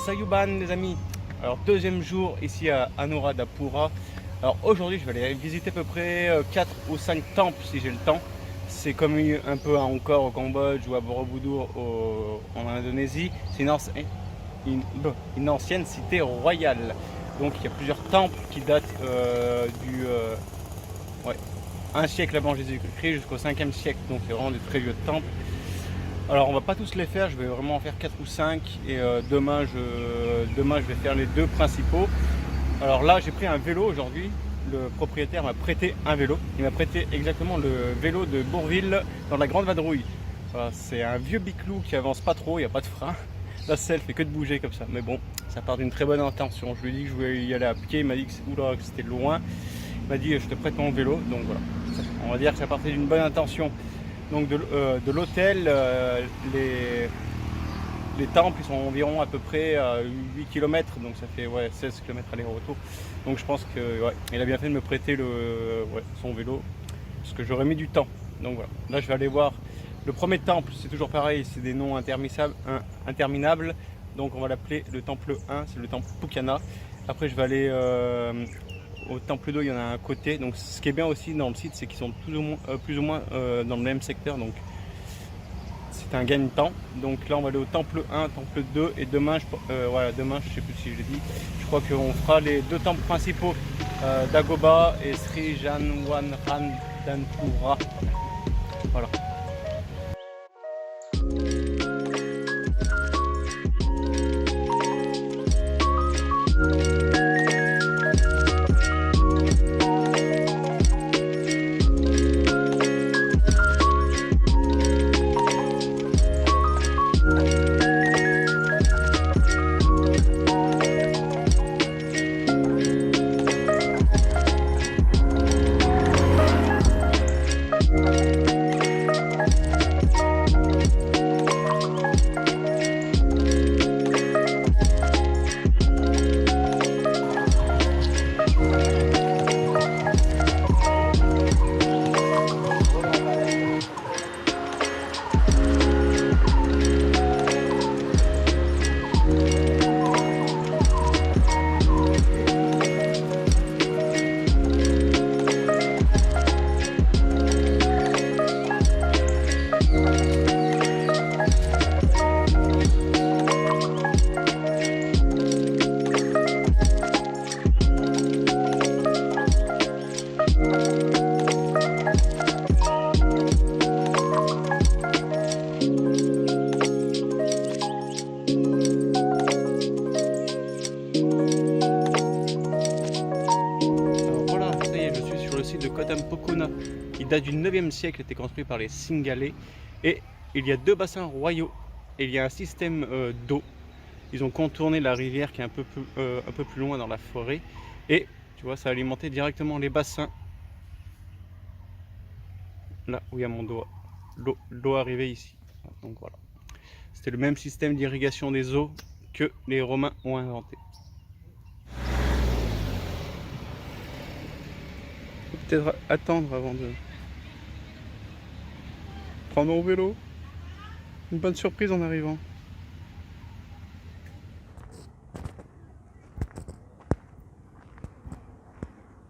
Sayuban les amis. Alors deuxième jour ici à Anuradhapura. Alors aujourd'hui je vais aller visiter à peu près 4 ou 5 temples si j'ai le temps. C'est comme un peu à Angkor au Cambodge ou à Borobudur en Indonésie. C'est une ancienne cité royale. Donc il y a plusieurs temples qui datent ouais, 1 siècle avant Jésus-Christ jusqu'au 5e siècle. Donc c'est vraiment des très vieux temples. Alors on va pas tous les faire, je vais vraiment en faire 4 ou 5 et demain je vais faire les 2 principaux. Alors là j'ai pris un vélo aujourd'hui, le propriétaire m'a prêté un vélo, il m'a prêté exactement le vélo de Bourvil dans la Grande Vadrouille. Voilà, c'est un vieux biclou qui avance pas trop, il n'y a pas de frein, la selle fait que de bouger comme ça, mais bon ça part d'une très bonne intention. Je lui ai dit que je voulais y aller à pied, il m'a dit que c'était loin, il m'a dit je te prête mon vélo, donc voilà, on va dire que ça partait d'une bonne intention. Donc de l'hôtel, les temples ils sont environ à peu près 8 km, donc ça fait 16 km aller-retour. Donc je pense qu'il a bien fait de me prêter son vélo, parce que j'aurais mis du temps. Donc voilà, là je vais aller voir le premier temple, c'est toujours pareil, c'est des noms interminables. Donc on va l'appeler le temple 1, c'est le temple Pukana. Après je vais aller au temple 2, il y en a un à côté. Donc ce qui est bien aussi dans le site, c'est qu'ils sont plus ou moins dans le même secteur. Donc c'est un gain de temps. Donc là on va aller au temple 1, temple 2 et demain, demain je sais plus si je l'ai dit, je crois qu'on fera les 2 temples principaux d'Agoba et Sri Janwanrandhanpura. Voilà. De Kotampokona qui date du 9e siècle, était construit par les Singalais, et il y a 2 bassins royaux et il y a un système d'eau. Ils ont contourné la rivière qui est un peu plus loin dans la forêt, et tu vois ça alimentait directement les bassins. Là où il y a mon doigt, l'eau arrivait ici. Donc voilà, c'était le même système d'irrigation des eaux que les Romains ont inventé. Peut-être attendre avant de prendre mon vélo. Une bonne surprise en arrivant.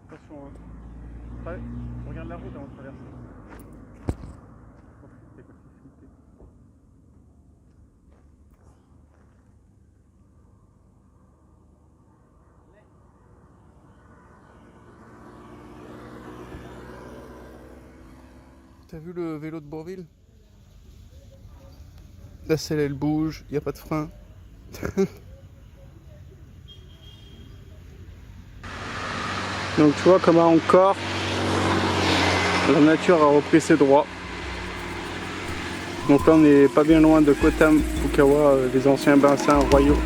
Attention, hein. Ouais, regarde la route avant de traverser. T'as vu le vélo de Bourvil? La selle elle bouge, il n'y a pas de frein. Donc tu vois comme à Angkor, la nature a repris ses droits. Donc là on n'est pas bien loin de Kotam-Pukawa, les anciens bassins royaux.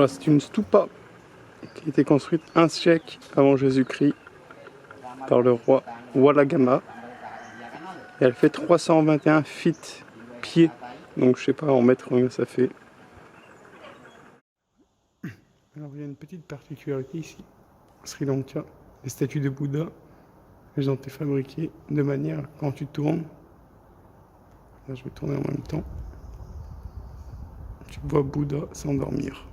Voilà, c'est une stupa qui a été construite un siècle avant Jésus-Christ par le roi Wallagama. Et elle fait 321 feet pieds. Donc je sais pas en mètres combien ça fait. Alors il y a une petite particularité ici, au Sri Lanka, les statues de Bouddha, elles ont été fabriquées de manière, quand tu tournes, là je vais tourner en même temps, tu vois Bouddha s'endormir.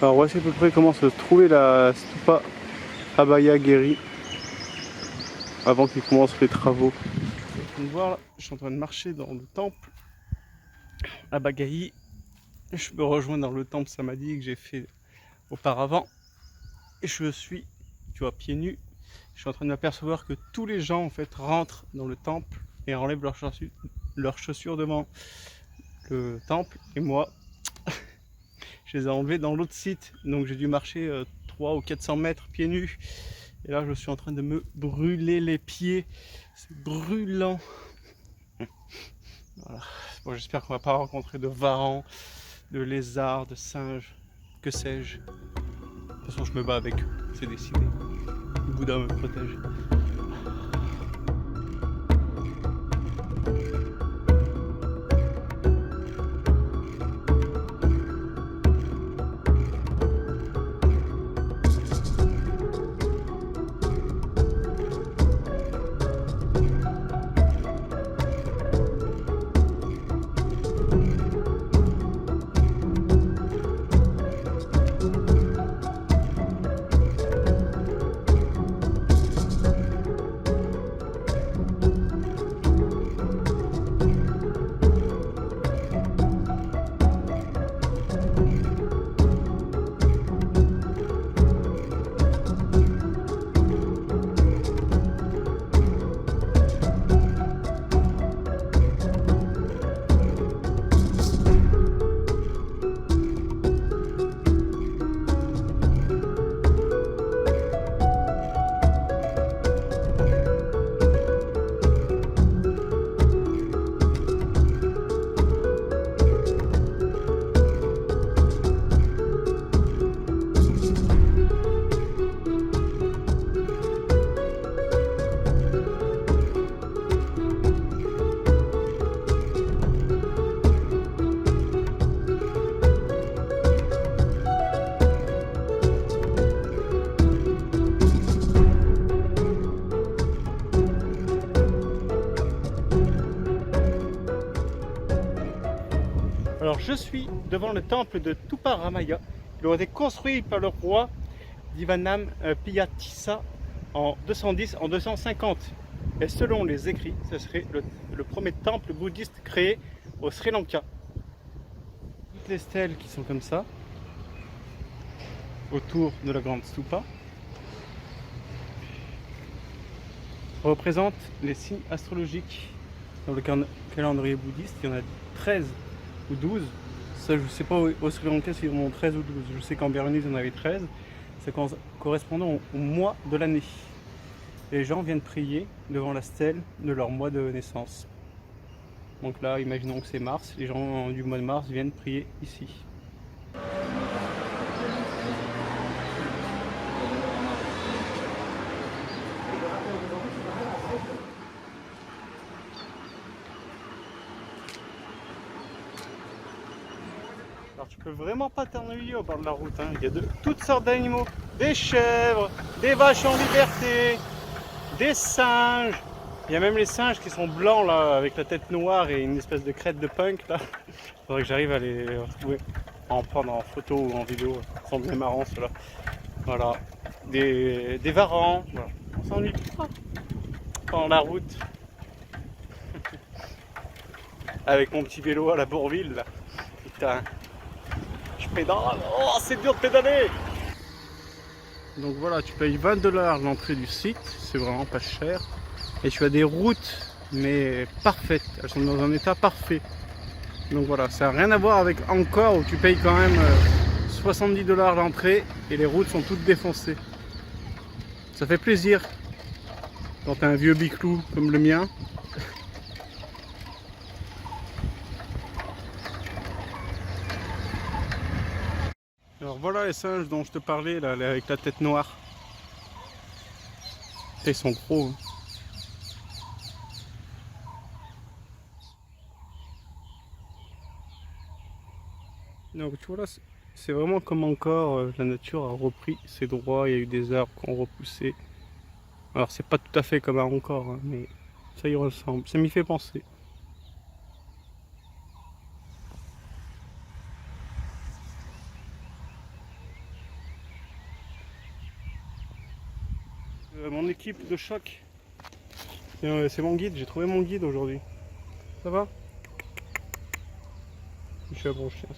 Alors voici à peu près comment se trouvait la stupa Abhaya Giri avant qu'ils commencent les travaux. Vous pouvez voir là, je suis en train de marcher dans le temple Abhaya. Je me rejoins dans le temple Samadhi que j'ai fait auparavant. Et je suis, tu vois, pieds nus. Je suis en train de m'apercevoir que tous les gens en fait rentrent dans le temple et enlèvent leurs chaussures devant le temple. Et moi, je les ai enlevés dans l'autre site. Donc j'ai dû marcher 300 ou 400 mètres pieds nus. Et là je suis en train de me brûler les pieds. C'est brûlant. Voilà. Bon, j'espère qu'on va pas rencontrer de varans, de lézards, de singes, que sais-je. De toute façon je me bats avec eux, c'est décidé. Le Bouddha me protège. Alors je suis devant le temple de Tuparamaya. Il a été construit par le roi Divanam Piyatissa en 210, en 250. Et selon les écrits, ce serait le premier temple bouddhiste créé au Sri Lanka. Toutes les stèles qui sont comme ça, autour de la grande stupa, représentent les signes astrologiques. Dans le calendrier bouddhiste, il y en a 13 ou 12. Ça, je ne sais pas au Sri Lanka s'ils en ont 13 ou 12. Je sais qu'en Burmese, il y en avait 13. C'est correspondant au mois de l'année. Les gens viennent prier devant la stèle de leur mois de naissance. Donc là, imaginons que c'est mars. Les gens du mois de mars viennent prier ici. Alors tu peux vraiment pas t'ennuyer au bord de la route, hein. Il y a de toutes sortes d'animaux, des chèvres, des vaches en liberté, des singes. Il y a même les singes qui sont blancs là, avec la tête noire et une espèce de crête de punk là. Il faudrait que j'arrive à les retrouver, à en prendre en photo ou en vidéo. Ils sont bien marrants ceux-là. Voilà, des varans. Voilà. On s'ennuie pas pendant la route. Avec mon petit vélo à la Bourville là. Putain. Je pédale, oh c'est dur de pédaler. Donc voilà, tu payes $20 l'entrée du site. c'est vraiment pas cher. Et tu as des routes, mais parfaites. Elles sont dans un état parfait. Donc voilà, ça n'a rien à voir avec Angkor où tu payes quand même 70 $ l'entrée et les routes sont toutes défoncées. Ça fait plaisir quand tu as un vieux biclou comme le mien. Alors voilà les singes dont je te parlais là, avec la tête noire. Ils sont gros. Hein. Donc tu vois là, c'est vraiment comme encore la nature a repris ses droits, il y a eu des arbres qui ont repoussé. Alors c'est pas tout à fait comme à Angkor, hein, mais ça y ressemble, ça m'y fait penser. Mon équipe de choc, c'est mon guide, j'ai trouvé mon guide aujourd'hui. Ça va? Je suis un bon chien.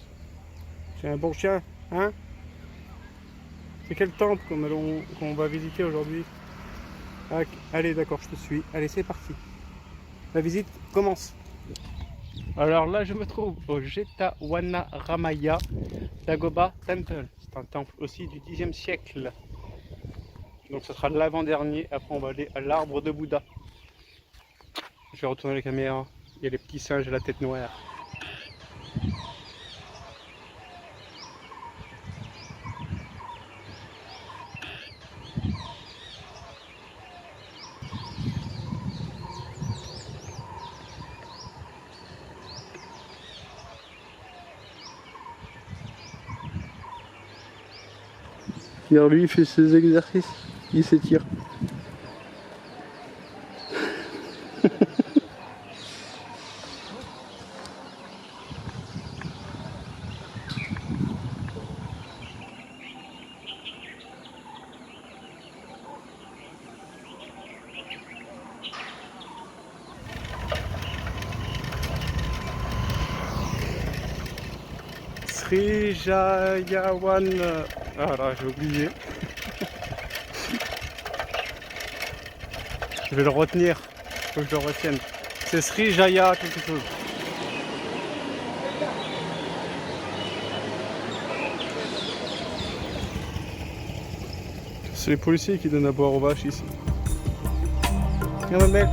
C'est un bon chien, hein? C'est quel temple qu'on va visiter aujourd'hui? Ah, allez, d'accord, je te suis. Allez, c'est parti. La visite commence. Alors là, je me trouve au Jetavanaramaya Dagoba Temple. C'est un temple aussi du Xe siècle. Donc ce sera l'avant-dernier. Après, on va aller à l'arbre de Bouddha. Je vais retourner la caméra. Il y a les petits singes à la tête noire. Alors lui, il fait ses exercices, il s'étire. Sri Jayawan. Ah là, j'ai oublié. Je vais le retenir. Faut que je le retienne. C'est Sri Jaya quelque chose. C'est les policiers qui donnent à boire aux vaches ici. Viens ma belle.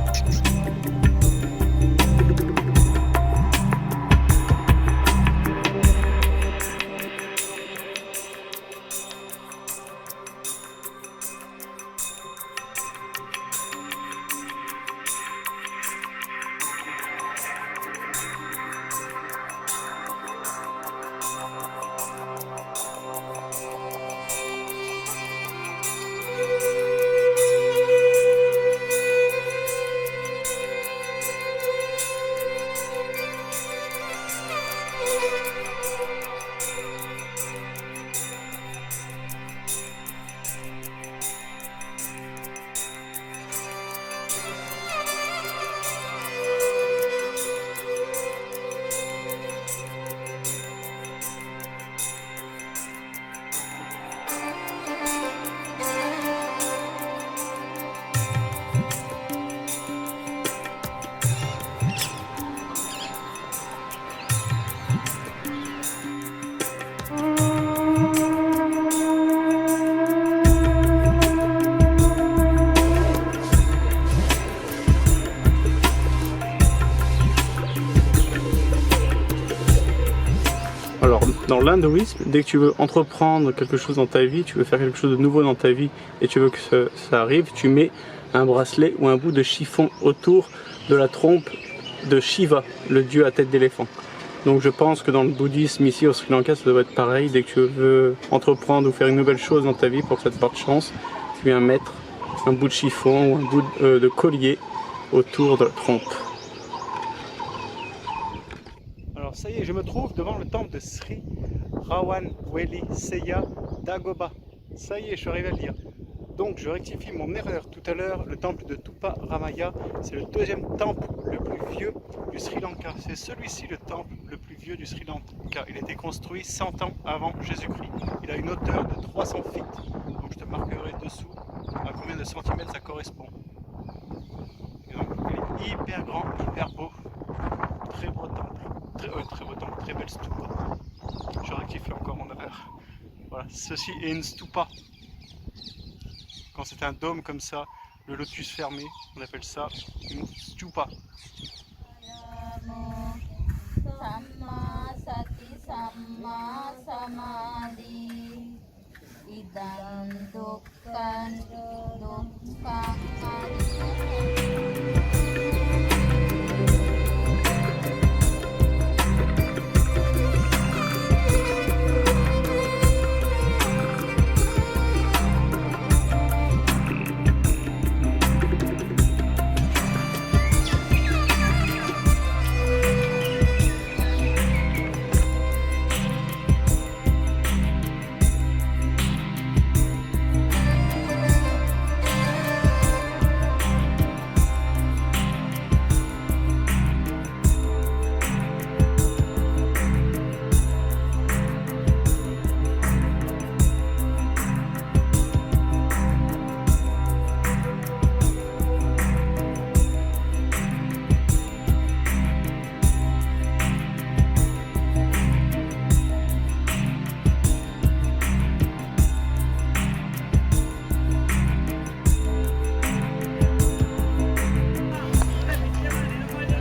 Alors, dans l'hindouisme, dès que tu veux entreprendre quelque chose dans ta vie, tu veux faire quelque chose de nouveau dans ta vie et tu veux que ça arrive, tu mets un bracelet ou un bout de chiffon autour de la trompe de Shiva, le dieu à tête d'éléphant. Donc je pense que dans le bouddhisme ici au Sri Lanka, ça doit être pareil. Dès que tu veux entreprendre ou faire une nouvelle chose dans ta vie pour que ça te porte chance, tu viens mettre un bout de chiffon ou un bout de collier autour de la trompe. Alors ça y est, je me trouve devant le temple de Sri Rawanweli-Seya Dagoba. Ça y est, je suis arrivé à le dire. Donc je rectifie mon erreur tout à l'heure, le temple de Tupa Ramaya, c'est le deuxième temple le plus vieux du Sri Lanka. C'est celui-ci le temple le plus vieux du Sri Lanka. Il a été construit 100 ans avant Jésus-Christ. Il a une hauteur de 300 feet. Donc je te marquerai dessous à combien de centimètres ça correspond. Et donc il est hyper grand, hyper beau. Très beau temple. Très beau temple, très belle stupa. Je rectifie encore mon erreur. Voilà, ceci est une stupa. Quand c'est un dôme comme ça, le lotus fermé, on appelle ça une stupa.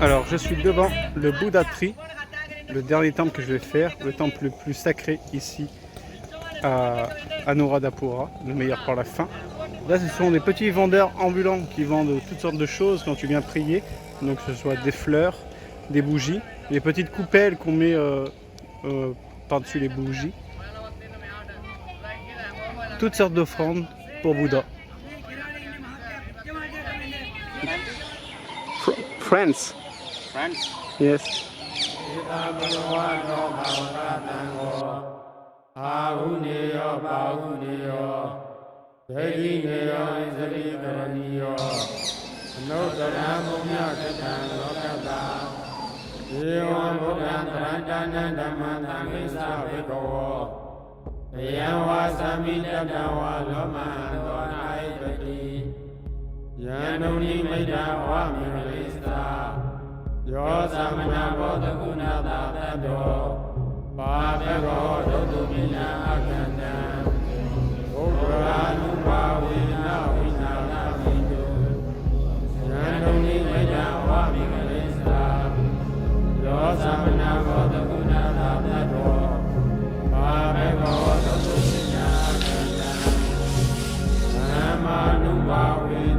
Alors je suis devant le Buddha Tree, le dernier temple que je vais faire, le temple le plus sacré ici à Anuradhapura, le meilleur pour la fin. Là ce sont des petits vendeurs ambulants qui vendent toutes sortes de choses quand tu viens prier, donc que ce soit des fleurs, des bougies, des petites coupelles qu'on met par-dessus les bougies. Toutes sortes d'offrandes pour Bouddha. Friends. France. Yes. Yanuni Maida wa Mirista Yo Samana Bodhakuna Tado Babego Dodumina Akanda Ugranu Wawina Wina Lamidu Yanuni Maida wa Mirista Yo Samana Bodhakuna Tado Babego Dodumina Akanda Amanu Wawina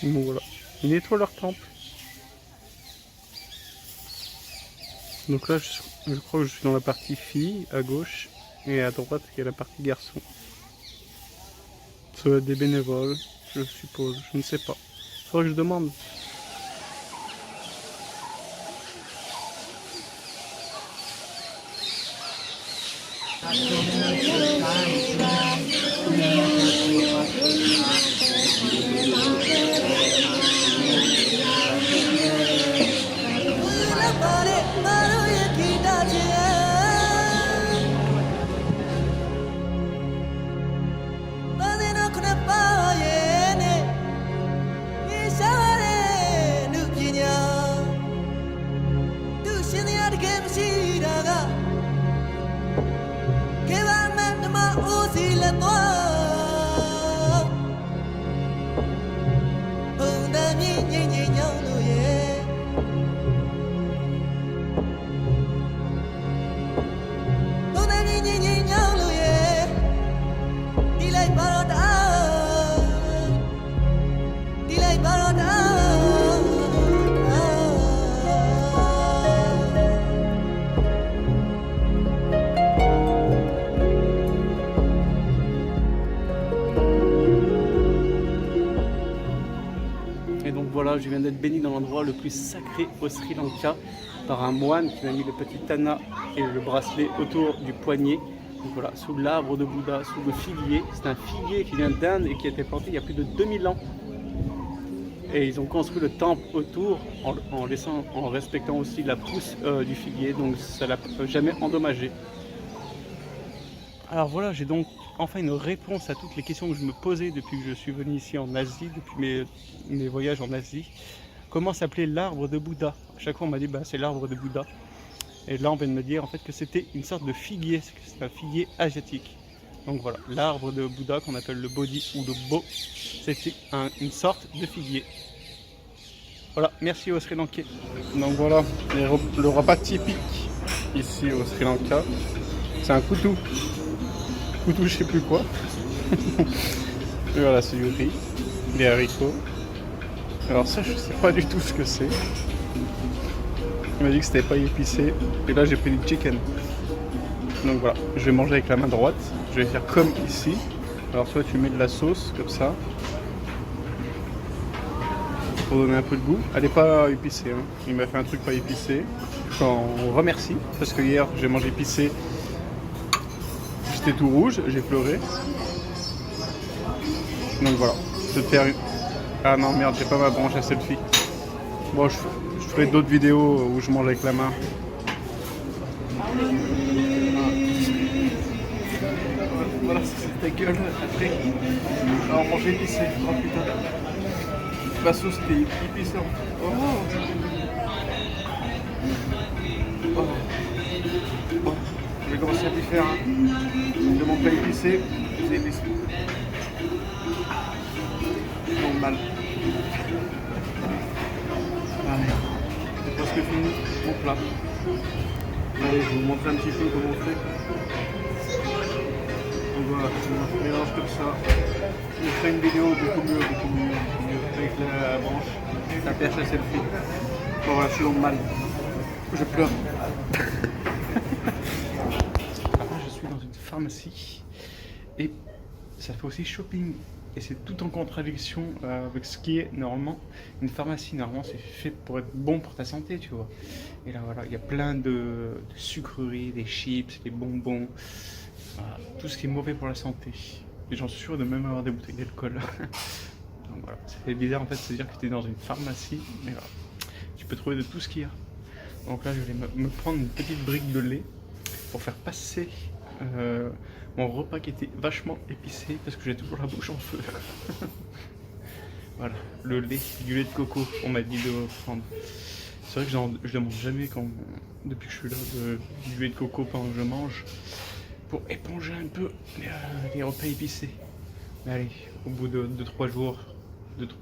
Bon, voilà, ils nettoient leur temple. Donc là, je crois que je suis dans la partie fille à gauche et à droite il y a la partie garçon. Ça doit être des bénévoles, je suppose, je ne sais pas. Faudrait que je demande. Et donc voilà, je viens d'être béni dans l'endroit le plus sacré au Sri Lanka par un moine qui m'a mis le petit tana et le bracelet autour du poignet. Donc voilà, sous l'arbre de Bouddha, sous le figuier. C'est un figuier qui vient d'Inde et qui a été planté il y a plus de 2000 ans. Et ils ont construit le temple autour en respectant aussi la pousse du figuier, donc ça l'a jamais endommagé. Alors voilà, j'ai donc enfin une réponse à toutes les questions que je me posais depuis que je suis venu ici en Asie, depuis mes voyages en Asie. Comment s'appelait l'arbre de Bouddha? À chaque fois on m'a dit bah, c'est l'arbre de Bouddha. Et là on vient de me dire en fait que c'était une sorte de figuier, c'est un figuier asiatique. Donc voilà, l'arbre de Bouddha qu'on appelle le Bodhi ou le Bo, c'était une sorte de figuier. Voilà, merci au Sri Lankais. Donc voilà, le repas typique ici au Sri Lanka, c'est un koutou. Koutou je sais plus quoi. Et voilà, c'est du riz, des haricots. Alors ça je sais pas du tout ce que c'est. Il m'a dit que c'était pas épicé. Et là j'ai pris du chicken. Donc voilà, je vais manger avec la main droite. Je vais faire comme ici. Alors soit tu mets de la sauce comme ça. Pour donner un peu de goût. Elle n'est pas épicée. Hein. Il m'a fait un truc pas épicé. J'en remercie. Parce que hier j'ai mangé épicé. J'étais tout rouge. J'ai pleuré. Donc voilà. Je vais te faire une... Ah non merde, j'ai pas ma branche à selfie. Bon, je ferai d'autres vidéos où je mange avec la main. Voilà, c'est ta gueule après. Alors manger épicé, oh putain. La sauce était épicée. Oh. Oh. Oh. Je vais commencer à t'y faire. Hein. Je demande pas épicé, c'est épicé. Non, mal. Allez, c'est presque fini mon plat. Allez, je vais vous montrer un petit peu comment on fait. Donc voilà, on mélange comme ça. Je ferai une vidéo beaucoup mieux, avec la branche, la perche à selfie. Bon voilà, je suis dans le mal. Je pleure. Alors, je suis dans une pharmacie et ça fait aussi shopping. Et c'est tout en contradiction avec ce qui est normalement une pharmacie. Normalement, c'est fait pour être bon pour ta santé, tu vois. Et là, voilà, il y a plein de sucreries, des chips, des bonbons, voilà, tout ce qui est mauvais pour la santé. Et j'en suis sûr de même avoir des bouteilles d'alcool. Donc voilà, c'est bizarre en fait de se dire que tu es dans une pharmacie, mais voilà, tu peux trouver de tout ce qu'il y a. Donc là, je vais me prendre une petite brique de lait pour faire passer mon repas qui était vachement épicé parce que j'ai toujours la bouche en feu. Voilà, le lait, du lait de coco, on m'a dit de prendre. C'est vrai que je demande jamais depuis que je suis là du lait de coco pendant que je mange pour éponger un peu les repas épicés. Mais allez, au bout de 2-3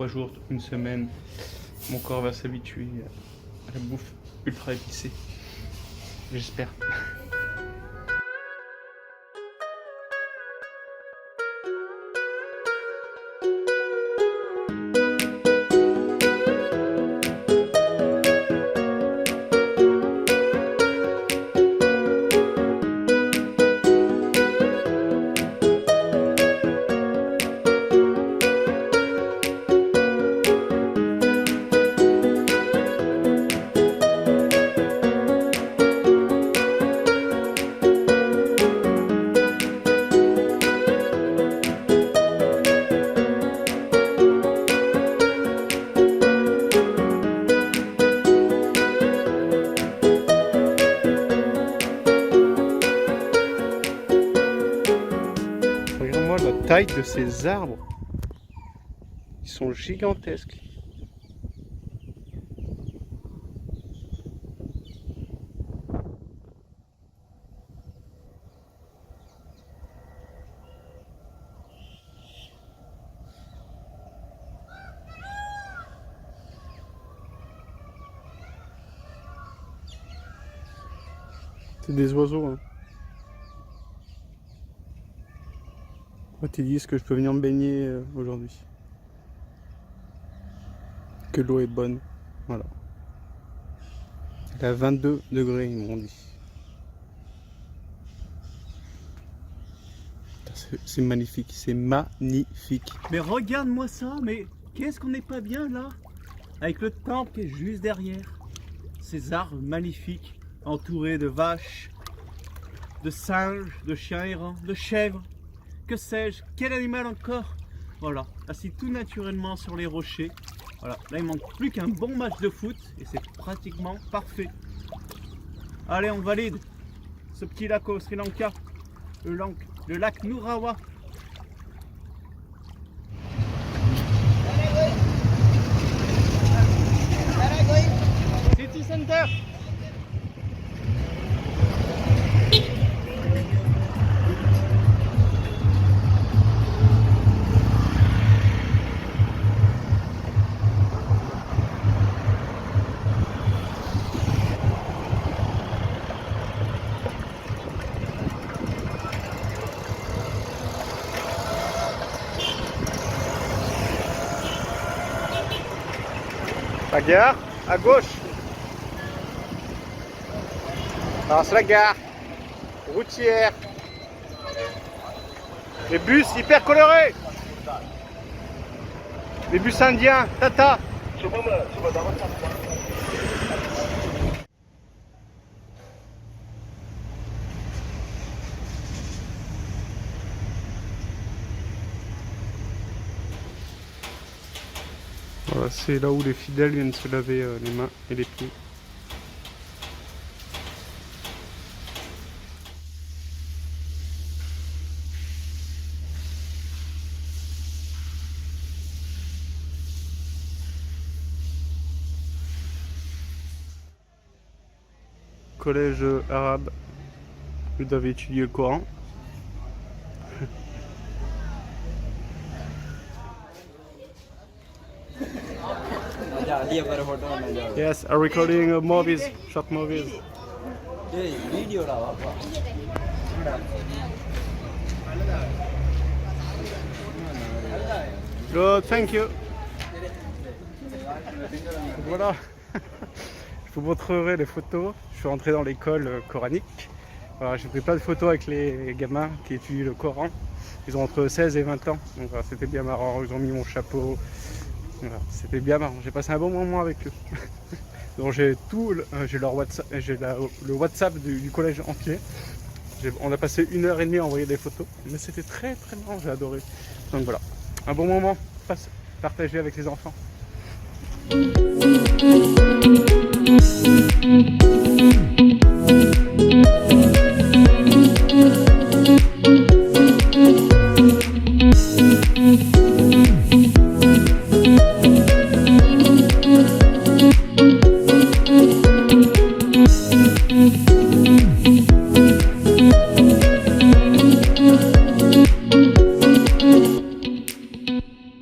jours, une semaine, mon corps va s'habituer à la bouffe ultra épicée. J'espère. Regarde-moi la taille de ces arbres. Ils sont gigantesques. C'est des oiseaux, hein. Ils disent que je peux venir me baigner aujourd'hui. Que l'eau est bonne. Voilà. Elle est à 22 degrés, ils m'ont dit. C'est magnifique, c'est magnifique. Mais regarde-moi ça, mais qu'est-ce qu'on n'est pas bien là? Avec le temple qui est juste derrière. Ces arbres magnifiques, entourés de vaches. de singes, de chiens errants, de chèvres, que sais-je, quel animal encore? Voilà, assis tout naturellement sur les rochers. Voilà, là il manque plus qu'un bon match de foot et c'est pratiquement parfait. Allez, on valide ce petit lac au Sri Lanka, le lac Nurawa. City Center. La gare, à gauche. Alors c'est la gare routière. Les bus hyper colorés. Les bus indiens, Tata. Voilà, c'est là où les fidèles viennent se laver les mains et les pieds. Collège arabe, vous avez étudié le Coran. Yes, I'm recording movies, short movies. Good, thank you. Voilà, je vous montrerai les photos. Je suis rentré dans l'école coranique. Voilà, j'ai pris plein de photos avec les gamins qui étudient le Coran. Ils ont entre 16 et 20 ans, donc voilà, c'était bien marrant. Ils ont mis mon chapeau. Voilà, c'était bien marrant, j'ai passé un bon moment avec eux. Donc j'ai leur WhatsApp, j'ai le WhatsApp du collège entier. On a passé 1h30 à envoyer des photos, mais c'était très très marrant, j'ai adoré. Donc voilà, un bon moment partagé avec les enfants.